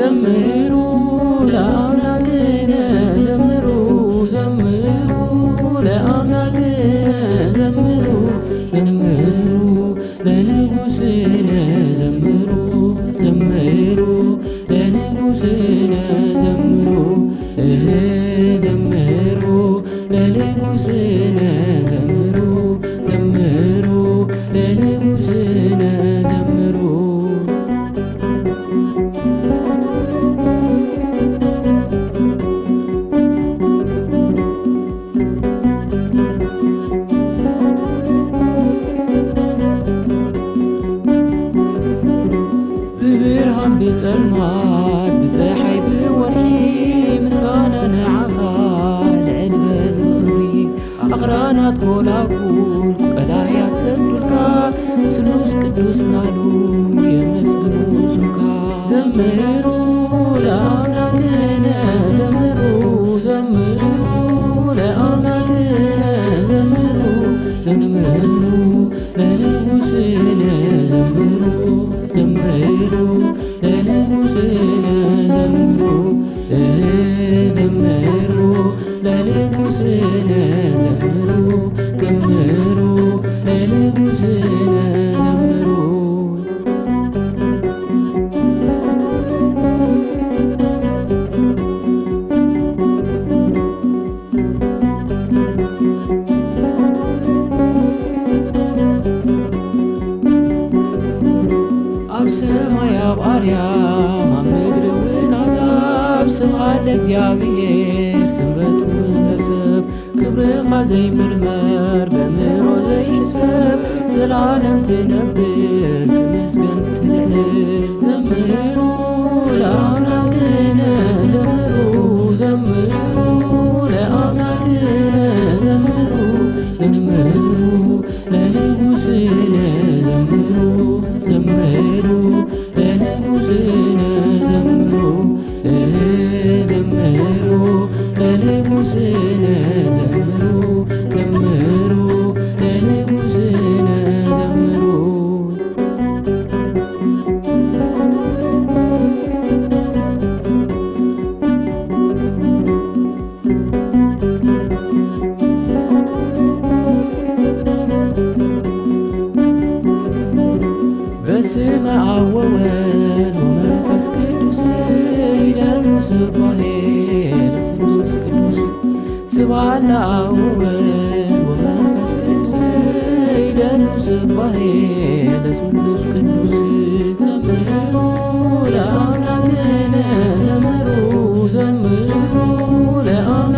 ዘምሩ ለአምላክነ ዘምሩ ዘምሩ ለአምላክነ ዘምሩ ዘምሩ ለንጉሥነ ዘምሩ ዘምሩ ለንጉሥነ ዘምሩ ዘምሩ ለንጉሥነ ዘምሩ ዘምሩ ለንጉሥነ ዘምሩ ብብርሃን ብጸልማት ብፀሓይ ብወርሒ ምስጋና ንዓኻ ልዕል በል ብኽብሪ ኣኽራናት ጐላጉል ቀላያት ሰግዱልካ ስሉስ ቅዱስ ናሉ የመስግኑ ስምካ ዘምሩ ለአምላክነ ዘምሩ ዘምሩ ለአምላክነ ዘምሩ ዘምሩ ለንጉሥነ ዘምሩ ዘምሩ ለንጉሥነ ዘምሩ ዘምሩ ለንጉሥነ ዘምሩ ዘምሩ ለንጉሥነ ዘምሩ ኣብ ሰማይ ኣብ ኣርያም ኣብ ምድሪ እውን ኣሕዛብ ስብሃት ለእግዚአብሔር ስምረቱ ነሰብ ክብርኻ ዘይምርመር በምሮ ዘይሕሰብ ዘላለም ትነብር ትመስገን ትልዕል ዘምሩ ለአምላክነ ዘምሩ ዘምሩ ለአምላክነ ዘምሩ ዘምሩ ለንጉሥነ ዘምሩ ዘምሩ ለንጉሥነ ዘምሩ ዘምሩ ለንጉሥነ ዘምሩ ዘምሩ ለንጉሥነ ዘምሩ በስመ አብ ወወልድ ወመንፈስ ቅዱስ ይደሉ ስባሄ ለስሉስ ቅዱስ ስብሐት ለአብ ወወልድ ወመንፈስ ቅዱስ ይደሉ ስባሄ ለስሉስ ቅዱስ ዘምሩ ለአምላክነ ዘምሩ ዘምሩ ለአምላክነ